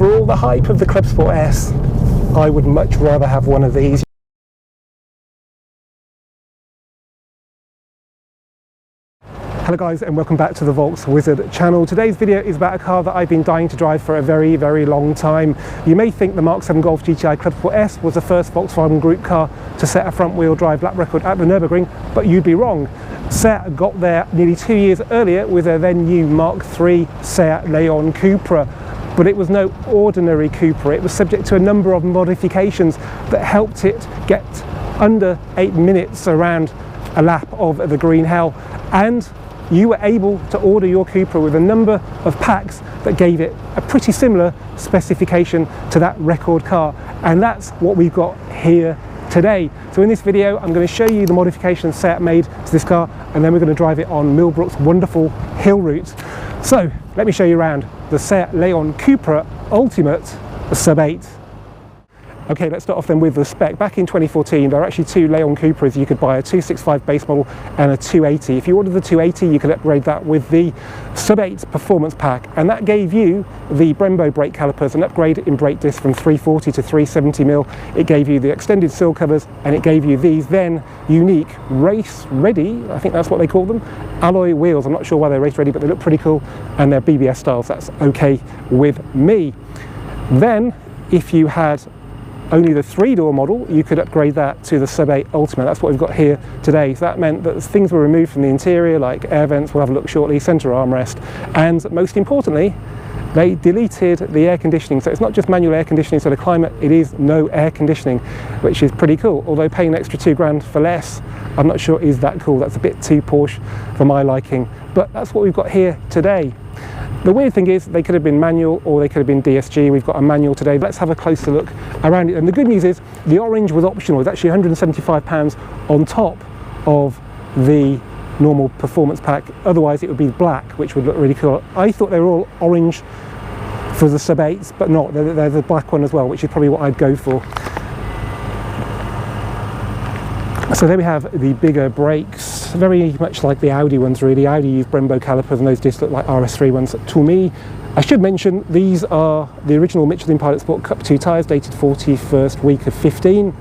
for all the hype of the Clubsport S, I would much rather have one of these. Hello guys, and welcome back to the Volks Wizard channel. Today's video is about a car that I've been dying to drive for a very, very long time. You may think the Mk7 Golf GTI Clubsport S was the first Volkswagen Group car to set a front-wheel drive lap record at the Nürburgring, but you'd be wrong. Seat got there nearly 2 years earlier with their then new Mark III Seat Leon Cupra. But it was no ordinary Cupra. It was subject to a number of modifications that helped it get under 8 minutes around a lap of the Green Hell. And you were able to order your Cupra with a number of packs that gave it a pretty similar specification to that record car. And that's what we've got here today. So in this video, I'm going to show you the modifications Seat made to this car, and then we're going to drive it on Millbrook's wonderful hill route. So let me show you around the Seat Leon Cupra Ultimate Sub 8. Okay, let's start off then with the spec. Back in 2014, there were actually two Leon Cupras. You could buy a 265 base model and a 280. If you ordered the 280, you could upgrade that with the Sub 8 Performance Pack, and that gave you the Brembo brake calipers, an upgrade in brake disc from 340 to 370mm. It gave you the extended sill covers, and it gave you these then unique race ready, I think that's what they call them, alloy wheels. I'm not sure why they're race ready, but they look pretty cool, and they're BBS styles. That's okay with me. Then, if you had only the 3-door model, you could upgrade that to the Sub 8 Ultimate. That's what we've got here today. So that meant that things were removed from the interior, like air vents, we'll have a look shortly, centre armrest, and most importantly, they deleted the air conditioning. So it's not just manual air conditioning, so the climate, it is no air conditioning, which is pretty cool. Although paying an extra £2 for less, I'm not sure is that cool. That's a bit too Porsche for my liking, but that's what we've got here today. The weird thing is they could have been manual or they could have been DSG. We've got a manual today. Let's have a closer look around it. And the good news is the orange was optional. It's actually £175 on top of the normal performance pack. Otherwise it would be black, which would look really cool. I thought they were all orange for the Sub 8s, but not. They're the black one as well, which is probably what I'd go for. So there we have the bigger brakes, very much like the Audi ones really. Audi use Brembo calipers and those discs look like RS3 ones to me. I should mention these are the original Michelin Pilot Sport Cup 2 tyres, dated 41st week of 15,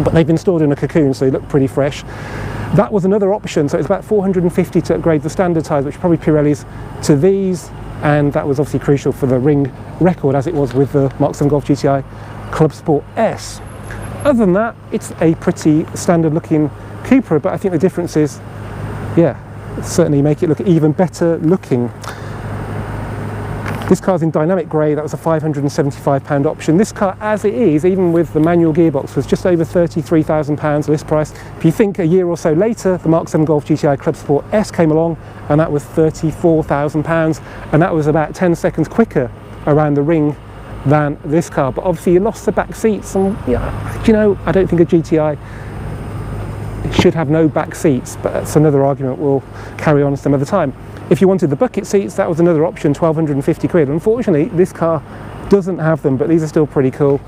but they've been stored in a cocoon, so they look pretty fresh. That was another option, so it's about £450 to upgrade the standard tyres, which are probably Pirellis, to these, and that was obviously crucial for the ring record, as it was with the Mk7 Golf GTI Clubsport S. Other than that, it's a pretty standard looking Cupra, but I think the difference is, yeah, certainly make it look even better looking. This car's in dynamic grey. That was a £575 option. This car, as it is, even with the manual gearbox, was just over £33,000 list price. If you think a year or so later, the Mk7 Golf GTI Clubsport S came along, and that was £34,000, and that was about 10 seconds quicker around the ring than this car. But obviously you lost the back seats, and yeah, you know, I don't think a GTI should have no back seats, but that's another argument we'll carry on some other time. If you wanted the bucket seats, that was another option, £1,250. Unfortunately, this car doesn't have them, but these are still pretty cool.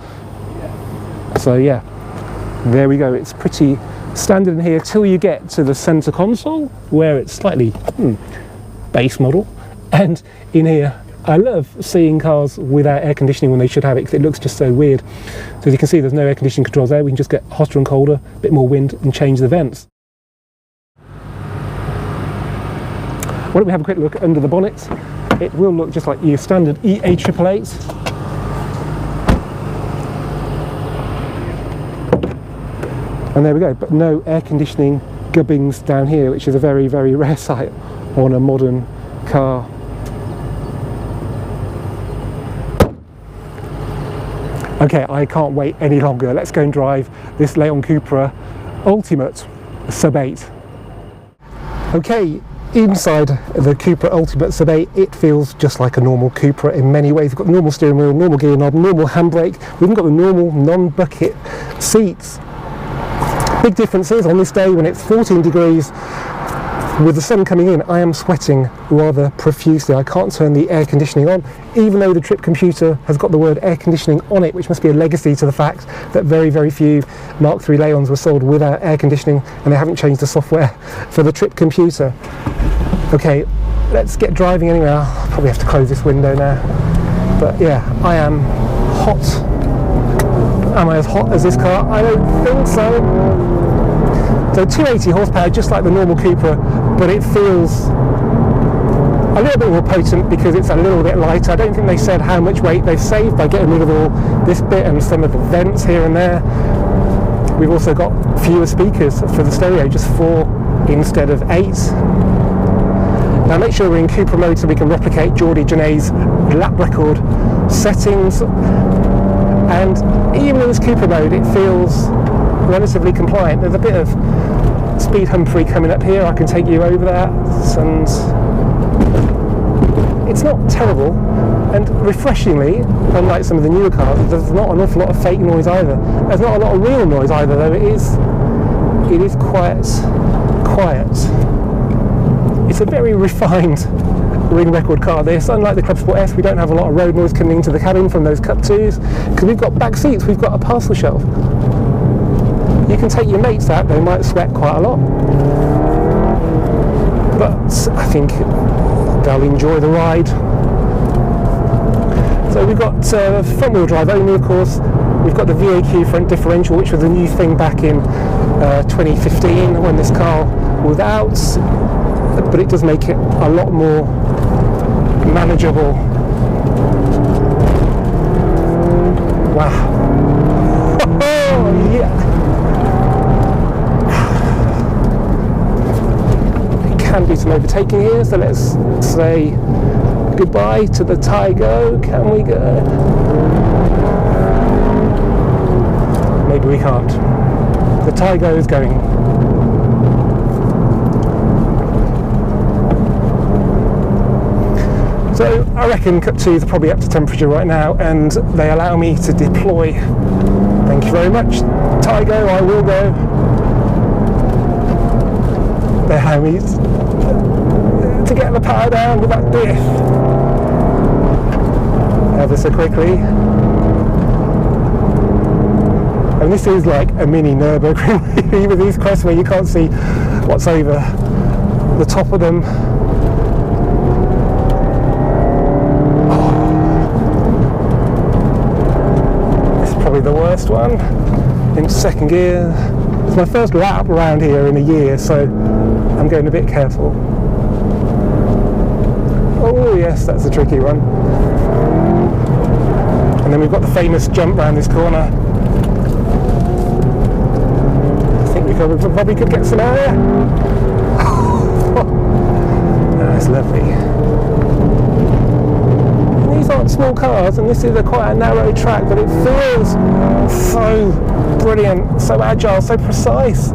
So yeah, there we go. It's pretty standard in here till you get to the center console, where it's slightly base model. And in here, I love seeing cars without air conditioning when they should have it, because it looks just so weird. So as you can see, there's no air conditioning controls there. We can just get hotter and colder, a bit more wind, and change the vents. Why don't we have a quick look under the bonnet? It will look just like your standard EA888. And there we go, but no air conditioning gubbings down here, which is a very, very rare sight on a modern car. Okay, I can't wait any longer. Let's go and drive this Leon Cupra Ultimate Sub 8. Okay, inside the Cupra Ultimate Sub 8, it feels just like a normal Cupra in many ways. We've got the normal steering wheel, normal gear knob, normal handbrake. We've even got the normal non-bucket seats. Big difference is on this day when it's 14 degrees, with the sun coming in, I am sweating rather profusely. I can't turn the air conditioning on, even though the trip computer has got the word air conditioning on it, which must be a legacy to the fact that very, very few Mark III Leons were sold without air conditioning, and they haven't changed the software for the trip computer. Okay, let's get driving anyway. I'll probably have to close this window now. But yeah, I am hot. Am I as hot as this car? I don't think so. So 280 horsepower, just like the normal Cupra, but it feels a little bit more potent because it's a little bit lighter. I don't think they said how much weight they've saved by getting rid of all this bit and some of the vents here and there. We've also got fewer speakers for the stereo, just 4 instead of 8. Now make sure we're in Cupra mode so we can replicate Geordie Janet's lap record settings. And even in this Cupra mode, it feels relatively compliant. There's a bit of speed Humphrey coming up here. I can take you over that, and it's not terrible. And refreshingly, unlike some of the newer cars, there's not an awful lot of fake noise either. There's not a lot of real noise either, though it is quite quiet. It's a very refined ring record car this. Unlike the Clubsport S, we don't have a lot of road noise coming into the cabin from those Cup 2s, because we've got back seats, we've got a parcel shelf. You can take your mates out, they might sweat quite a lot, but I think they'll enjoy the ride. So we've got front wheel drive only, of course. We've got the VAQ front differential, which was a new thing back in 2015 when this car was out, but it does make it a lot more manageable. Wow. Oh, yeah. It can do some overtaking here, so let's say goodbye to the Tygo. Can we go? Maybe we can't. The Tygo is going. So I reckon Cup 2s are probably up to temperature right now, and they allow me to deploy. Thank you very much, Tygo, I will go. They allow me to get the power down with that diff ever so quickly. And this is like a mini Nürburgring, with these crests where you can't see what's over the top of them. The worst one in second gear. It's my first lap around here in a year, so I'm going a bit careful. Oh yes, that's a tricky one. And then we've got the famous jump round this corner. I think we probably could get some area. That's lovely. These aren't small cars, and this is quite a narrow track, but it feels so brilliant, so agile, so precise.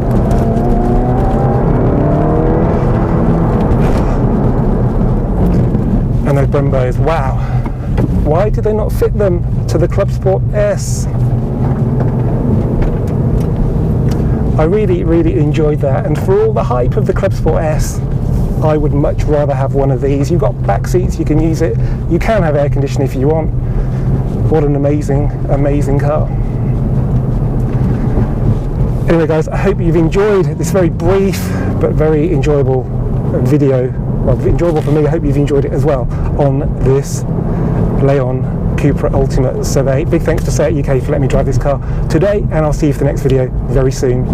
And those Brembos, wow. Why did they not fit them to the Clubsport S? I really, really enjoyed that, and for all the hype of the Clubsport S, I would much rather have one of these. You've got back seats, you can use it. You can have air conditioning if you want. What an amazing, amazing car. Anyway guys, I hope you've enjoyed this very brief but very enjoyable video. Well, enjoyable for me, I hope you've enjoyed it as well on this Leon Cupra Ultimate Sub 8. Big thanks to Spec UK for letting me drive this car today, and I'll see you for the next video very soon.